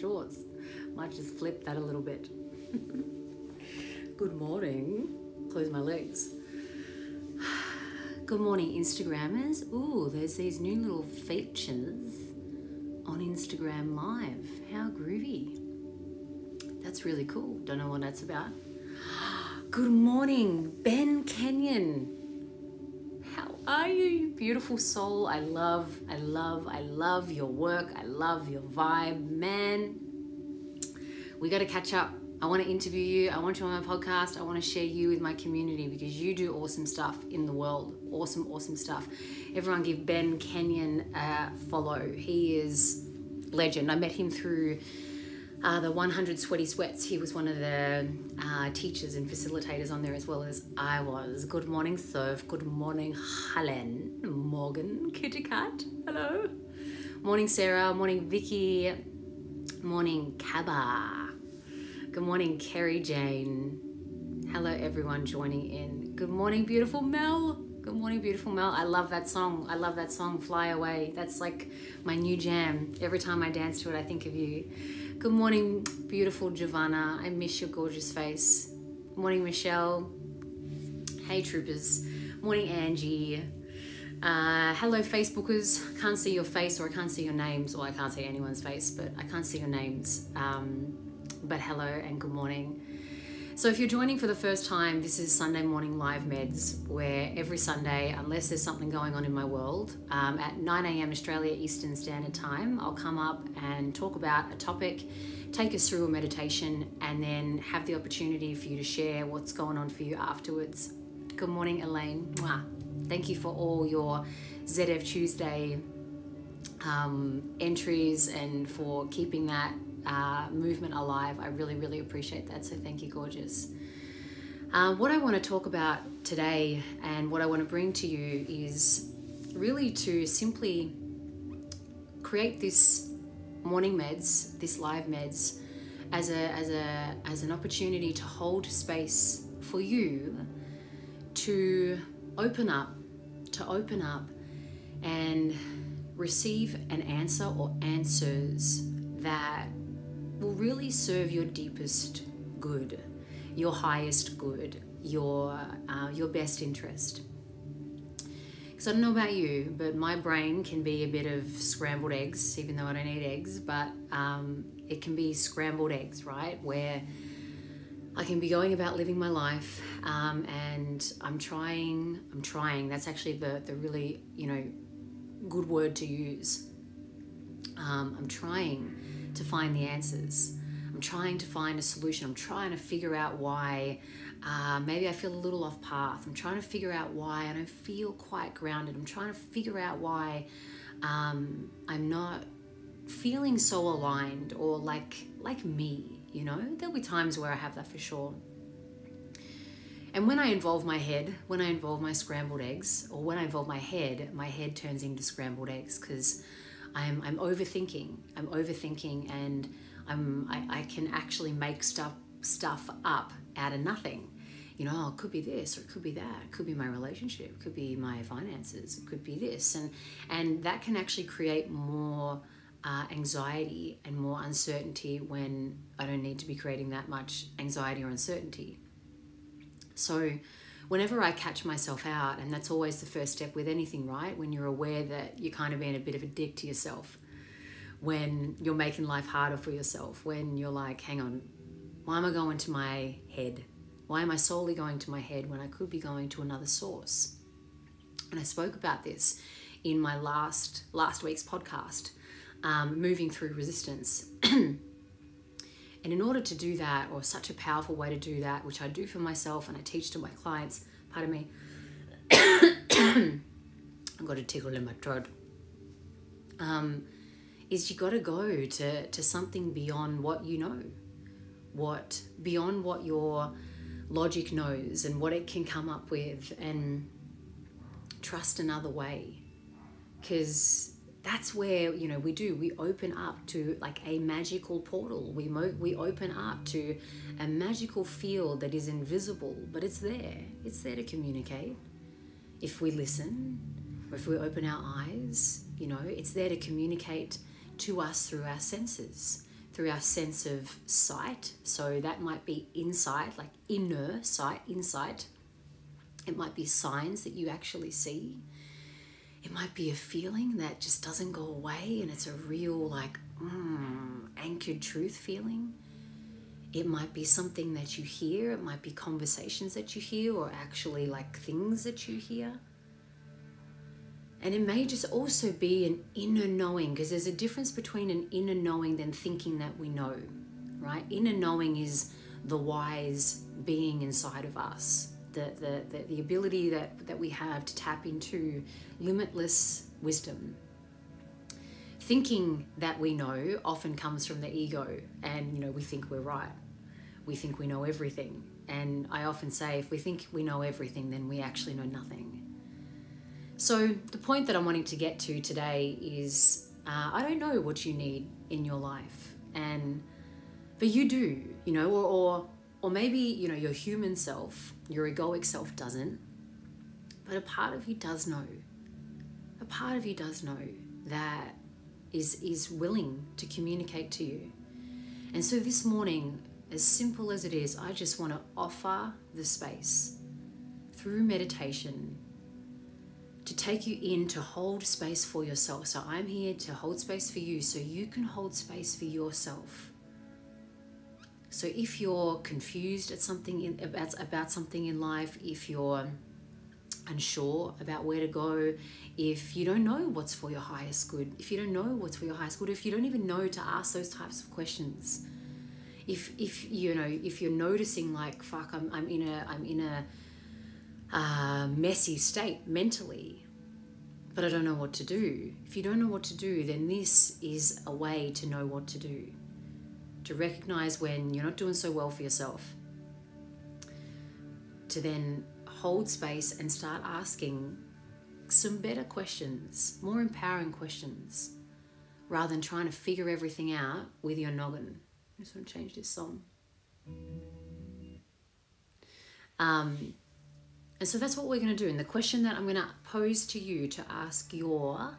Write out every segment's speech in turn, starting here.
shorts. Might just flip that a little bit. Good morning. Close my legs. Good morning, Instagrammers. Ooh, there's these new little features on Instagram Live. How groovy. That's really cool. Don't know what that's about. Good morning, Ben Kenyon. How are you, you beautiful soul? I love your work. I love your vibe, man. We got to catch up. I want to interview you. I want you on my podcast. I want to share you with my community because you do awesome stuff in the world. Awesome stuff. Everyone give Ben Kenyon a follow. He is legend. I met him through the 100 Sweaty Sweats. He was one of the teachers and facilitators on there as well as I was. Good morning, Soph. Good morning, Helen. Morgan, Kitty Cat. Hello. Morning, Sarah. Morning, Vicky. Morning, Kaba. Good morning, Kerry Jane. Hello, everyone joining in. Good morning, beautiful Mel. Good morning, beautiful Mel. I love that song. I love that song, Fly Away. That's like my new jam. Every time I dance to it, I think of you. Good morning, beautiful Giovanna. I miss your gorgeous face. Morning, Michelle. Hey, troopers. Morning, Angie. Hello, Facebookers. Can't see your face or I can't see your names. Well, I can't see anyone's face, but I can't see your names. But hello and good morning. So if you're joining for the first time, this is Sunday Morning Live Meds, where every Sunday, unless there's something going on in my world, at 9 a.m. Australia Eastern Standard Time, I'll come up and talk about a topic, take us through a meditation, and then have the opportunity for you to share what's going on for you afterwards. Good morning, Elaine. Mwah. Thank you for all your ZF Tuesday entries and for keeping that movement alive. I really appreciate that, so thank you, gorgeous. What I want to talk about today and what I want to bring to you is really to simply create this morning meds, this live meds, as an opportunity to hold space for you to open up and receive an answer or answers that will really serve your deepest good, your highest good, your best interest. Because I don't know about you, but my brain can be a bit of scrambled eggs, even though I don't eat eggs, but it can be scrambled eggs, right? Where I can be going about living my life and I'm trying, that's actually the really, good word to use. I'm trying to find the answers. I'm trying to find a solution. I'm trying to figure out why maybe I feel a little off path. I'm trying to figure out why I don't feel quite grounded. I'm trying to figure out why I'm not feeling so aligned or like me, There'll be times where I have that for sure. And when I involve my head, when I involve my scrambled eggs, or when I involve my head turns into scrambled eggs because I'm overthinking. I'm overthinking, and I can actually make stuff up out of nothing. It could be this or it could be that. It could be my relationship. It could be my finances. It could be this, and that can actually create more anxiety and more uncertainty when I don't need to be creating that much anxiety or uncertainty. So whenever I catch myself out, and that's always the first step with anything, right? When you're aware that you're kind of being a bit of a dick to yourself, when you're making life harder for yourself, when you're like, hang on, why am I going to my head? Why am I solely going to my head when I could be going to another source? And I spoke about this in my last week's podcast, moving through resistance. And in order to do that, or such a powerful way to do that, which I do for myself and I teach to my clients, pardon me, I've got a tickle in my throat, is you got to go to something beyond what you know, beyond what your logic knows and what it can come up with, and trust another way. Because that's where, we open up to like a magical portal. We open up to a magical field that is invisible, but it's there. It's there to communicate. If we listen, or if we open our eyes, it's there to communicate to us through our senses, through our sense of sight. So that might be insight, like inner sight, insight. It might be signs that you actually see. It might be a feeling that just doesn't go away and it's a real like anchored truth feeling. It might be something that you hear. It might be conversations that you hear, or actually like things that you hear. And it may just also be an inner knowing, because there's a difference between an inner knowing than thinking that we know, right? Inner knowing is the wise being inside of us, the ability that we have to tap into limitless wisdom. Thinking that we know often comes from the ego, and we think we're right. We think we know everything. And I often say, if we think we know everything, then we actually know nothing. So the point that I'm wanting to get to today is, I don't know what you need in your life, but you do, or maybe, your human self, your egoic self doesn't, but a part of you does know. A part of you does know that is willing to communicate to you. And so this morning, as simple as it is, I just want to offer the space through meditation to take you in, to hold space for yourself. So I'm here to hold space for you so you can hold space for yourself. So if you're confused at something about something in life, if you're unsure about where to go, if you don't know what's for your highest good, if you don't know what's for your highest good, if you don't even know to ask those types of questions, if you're noticing like, fuck, I'm in a messy state mentally, but I don't know what to do. If you don't know what to do, then this is a way to know what to do, to recognize when you're not doing so well for yourself, to then hold space and start asking some better questions, more empowering questions, rather than trying to figure everything out with your noggin. I just want to change this song. And so that's what we're going to do. And the question that I'm going to pose to you to ask your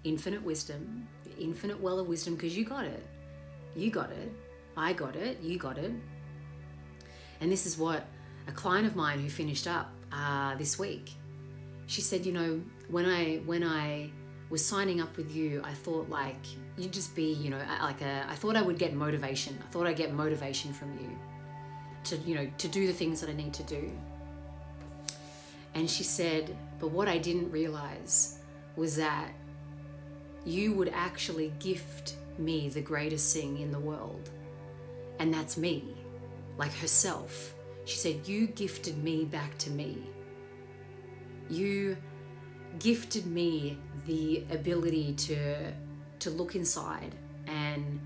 infinite wisdom, the infinite well of wisdom, because you got it. You got it. I got it. You got it. And this is what a client of mine who finished up this week, she said, when I was signing up with you, I thought like you'd just be, I thought I would get motivation. I thought I'd get motivation from you to do the things that I need to do. And she said, but what I didn't realize was that you would actually gift me the greatest thing in the world. And that's me, like herself. She said, you gifted me back to me. You gifted me the ability to look inside and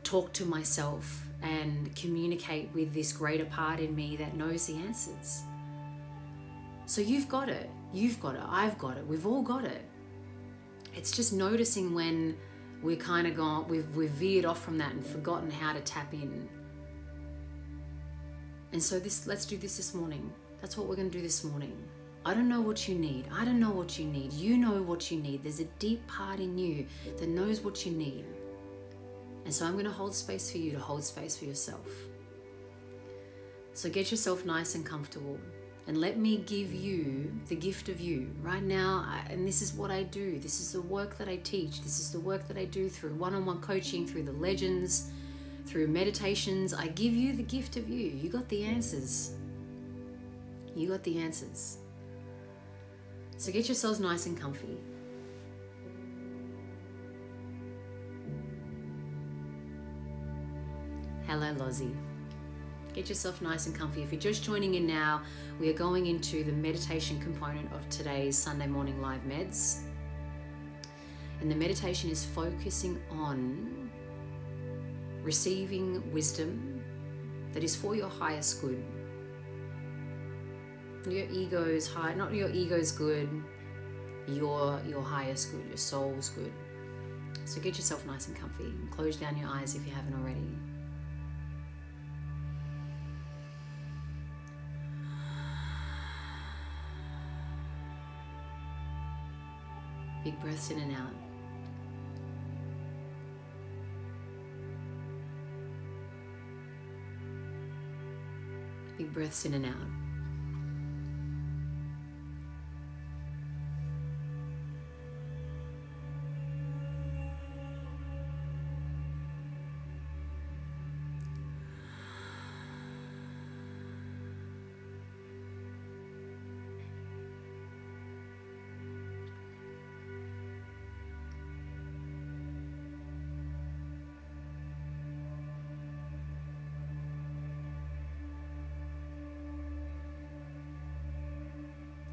talk to myself and communicate with this greater part in me that knows the answers. So you've got it, I've got it, we've all got it. It's just noticing when we're kind of gone, we've veered off from that and forgotten how to tap in. And so let's do this morning. That's what we're going to do this morning. I don't know what you need. I don't know what you need. You know what you need. There's a deep part in you that knows what you need. And so I'm going to hold space for you to hold space for yourself. So get yourself nice and comfortable. And let me give you the gift of you right now. And this is what I do. This is the work that I teach. This is the work that I do through one-on-one coaching, through the legends, through meditations. I give you the gift of you. You got the answers. You got the answers. So get yourselves nice and comfy. Hello, Lozzie. Get yourself nice and comfy. If you're just joining in now, we are going into the meditation component of today's Sunday morning live meds. And the meditation is focusing on receiving wisdom that is for your highest good. Your ego's high, not your ego's good, your highest good, your soul's good. So get yourself nice and comfy and close down your eyes if you haven't already. Big breaths in and out. Big breaths in and out.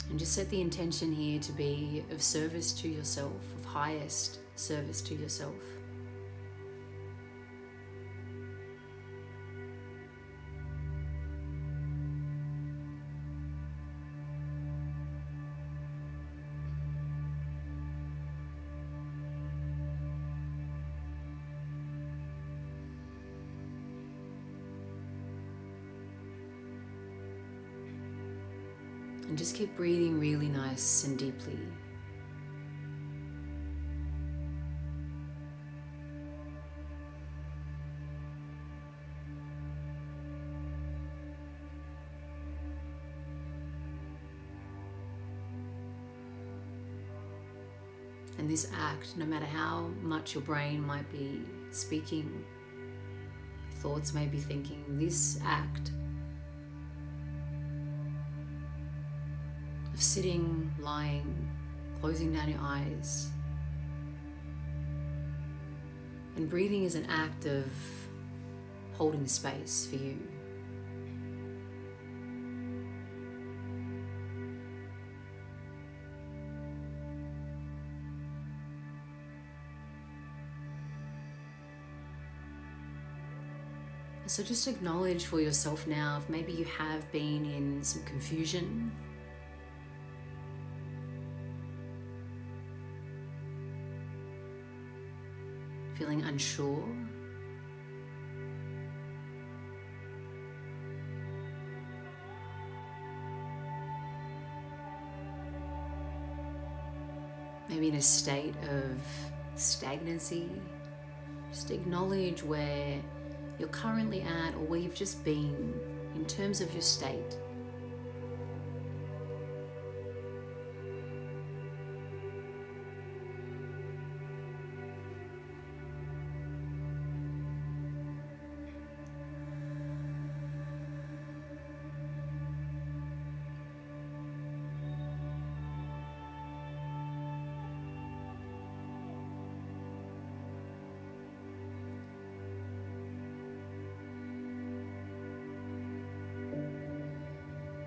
And just set the intention here to be of service to yourself, of highest service to yourself. And just keep breathing really nice and deeply. And this act, no matter how much your brain might be speaking, thoughts may be thinking, this act of sitting, lying, closing down your eyes, and breathing is an act of holding space for you. So just acknowledge for yourself now if maybe you have been in some confusion, feeling unsure, maybe in a state of stagnancy. Just acknowledge where you're currently at or where you've just been in terms of your state.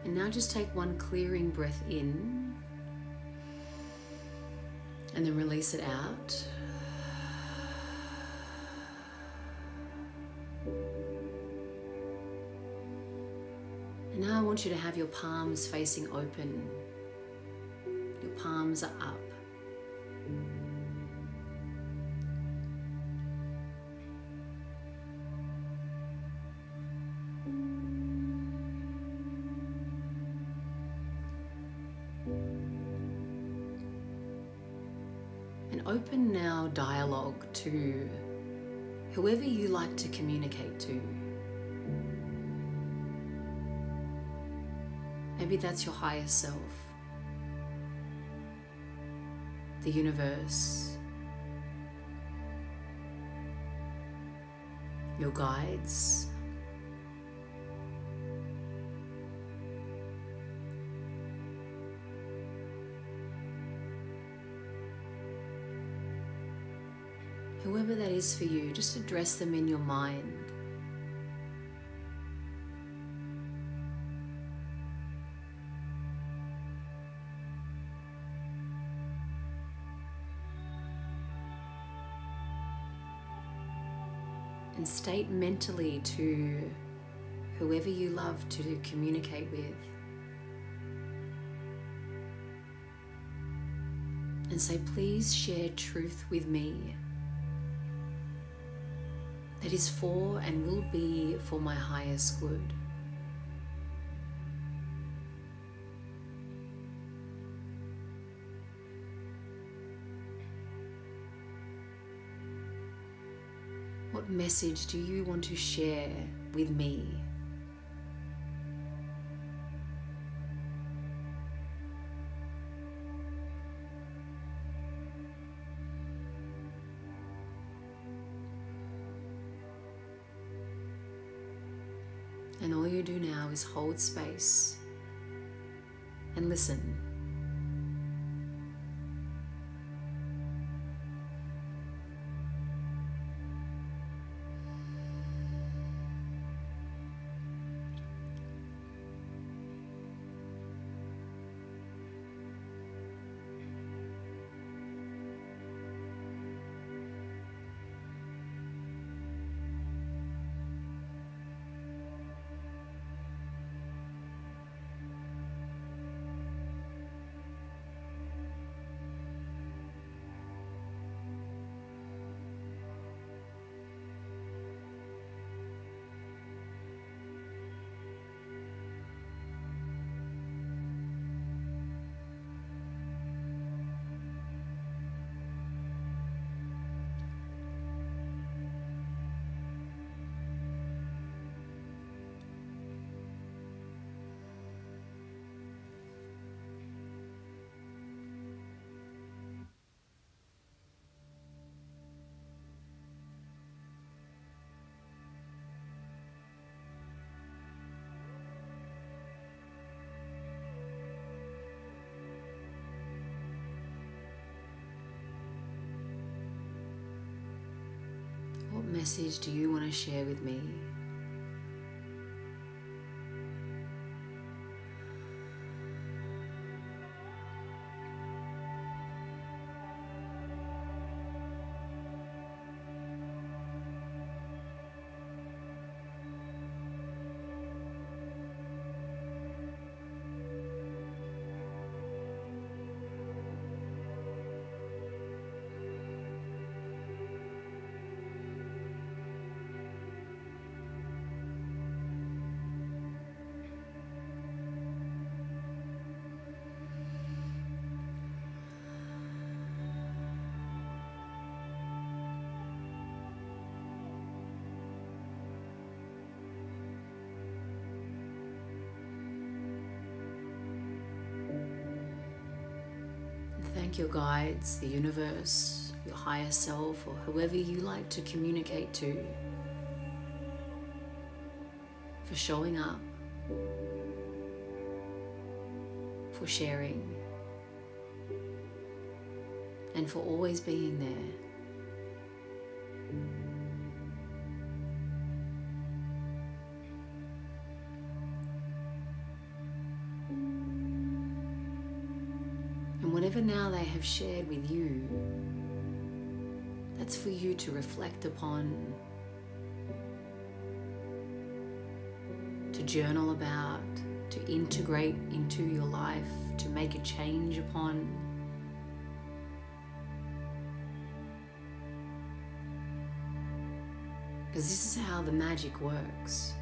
And now just take one clearing breath in and then release it out. And now I want you to have your palms facing open. Your palms are up. And open now dialogue to whoever you like to communicate to. Maybe that's your higher self, the universe, your guides, whoever that is for you. Just address them in your mind. And state mentally to whoever you love to communicate with. And say, please share truth with me that is for and will be for my highest good. What message do you want to share with me And all you do now is hold space and listen. What message do you want to share with me? Thank your guides, the universe, your higher self, or whoever you like to communicate to, for showing up, for sharing, and for always being there. And whatever now they have shared with you, that's for you to reflect upon, to journal about, to integrate into your life, to make a change upon. Because this is how the magic works.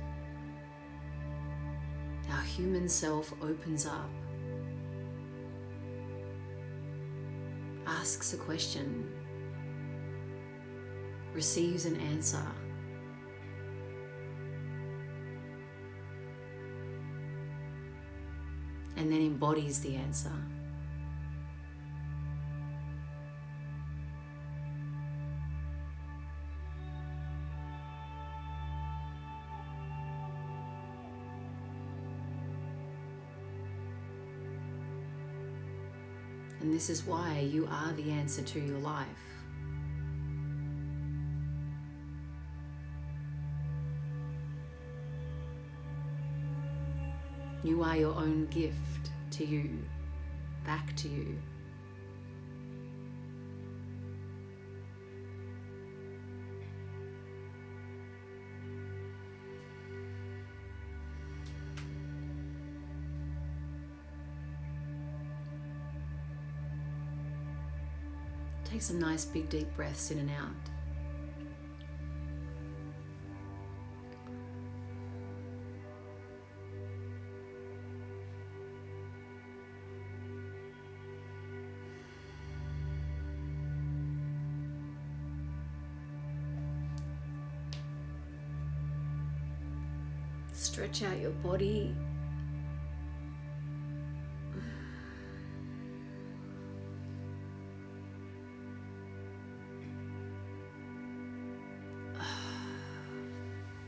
Our human self opens up, asks a question, receives an answer, and then embodies the answer. And this is why you are the answer to your life. You are your own gift to you, back to you. Take some nice big deep breaths in and out. Stretch out your body.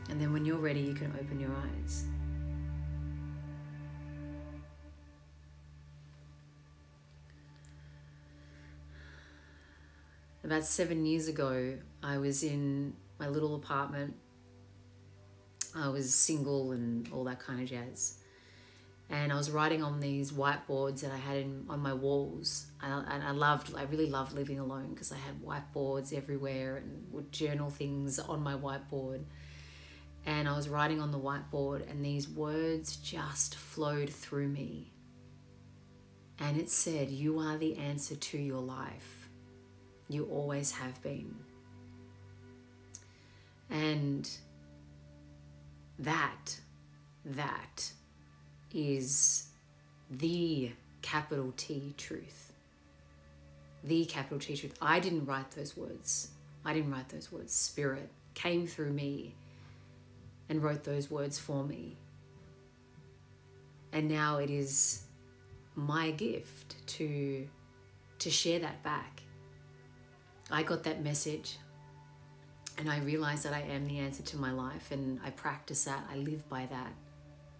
And then when you're ready, you can open your eyes. About 7 years ago, I was in my little apartment. I was single and all that kind of jazz. And I was writing on these whiteboards that I had on my walls. And I really loved living alone because I had whiteboards everywhere and would journal things on my whiteboard. And I was writing on the whiteboard and these words just flowed through me. And it said, "You are the answer to your life. You always have been." And that is the capital T truth. The capital T truth. I didn't write those words. Spirit came through me and wrote those words for me. And now it is my gift to share that back. I got that message and I realized that I am the answer to my life, and I practice that. I live by that.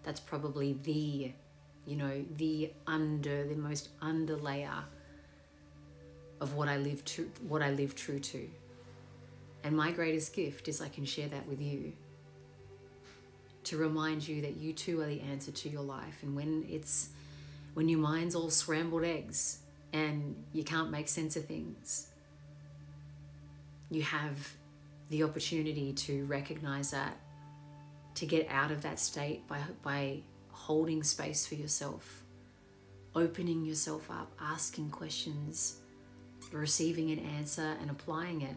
That's probably the most under layer of what I live true to. And my greatest gift is I can share that with you, to remind you that you too are the answer to your life. And when your mind's all scrambled eggs and you can't make sense of things, you have the opportunity to recognize that, to get out of that state by holding space for yourself, opening yourself up, asking questions, receiving an answer and applying it.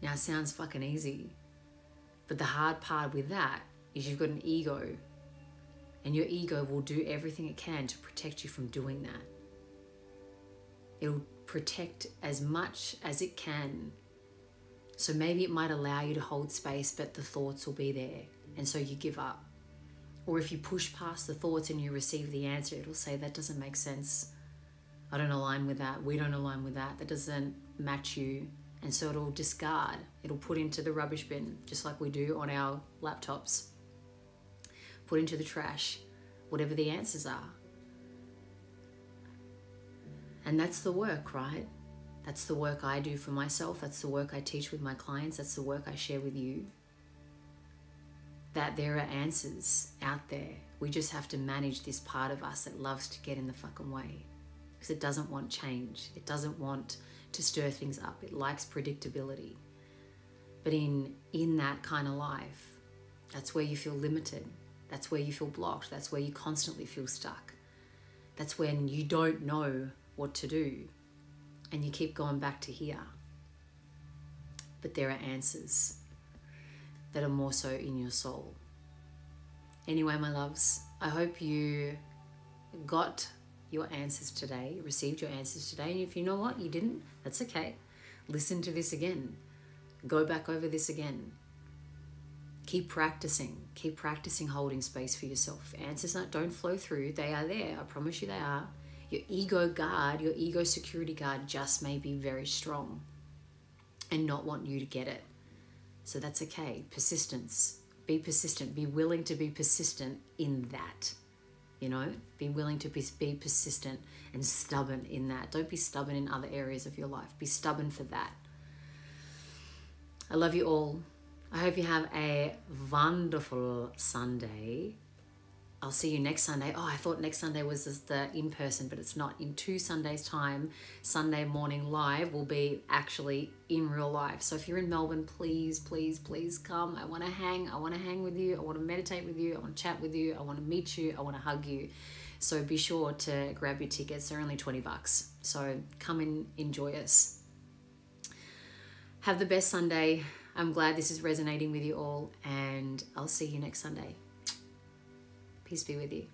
Now it sounds fucking easy, but the hard part with that is you've got an ego, and your ego will do everything it can to protect you from doing that. It'll protect as much as it can. So maybe it might allow you to hold space, but the thoughts will be there, and so you give up. Or if you push past the thoughts and you receive the answer, it'll say, "That doesn't make sense. I don't align with that. We don't align with that. That doesn't match you." And so it'll discard. It'll put into the rubbish bin, just like we do on our laptops. Put into the trash, whatever the answers are. And that's the work, right? That's the work I do for myself. That's the work I teach with my clients. That's the work I share with you. That there are answers out there. We just have to manage this part of us that loves to get in the fucking way, because it doesn't want change. It doesn't want to stir things up. It likes predictability. But in that kind of life, that's where you feel limited. That's where you feel blocked. That's where you constantly feel stuck. That's when you don't know what to do. And you keep going back to here. But there are answers that are more so in your soul. Anyway, my loves, I hope you got your answers today, received your answers today. And if you know what, you didn't, that's okay. Listen to this again. Go back over this again. Keep practicing. Keep practicing holding space for yourself. Answers don't flow through. They are there. I promise you they are. Your ego guard, your ego security guard just may be very strong and not want you to get it. So that's okay. Persistence. Be persistent. Be willing to be persistent in that. Be willing to be persistent and stubborn in that. Don't be stubborn in other areas of your life. Be stubborn for that. I love you all. I hope you have a wonderful Sunday. I'll see you next Sunday. Oh, I thought next Sunday was just the in-person, but it's not. In 2 Sundays' time, Sunday morning live will be actually in real life. So if you're in Melbourne, please, please, please come. I want to hang. I want to hang with you. I want to meditate with you. I want to chat with you. I want to meet you. I want to hug you. So be sure to grab your tickets. They're only $20. So come and enjoy us. Have the best Sunday. I'm glad this is resonating with you all, and I'll see you next Sunday. Peace be with you.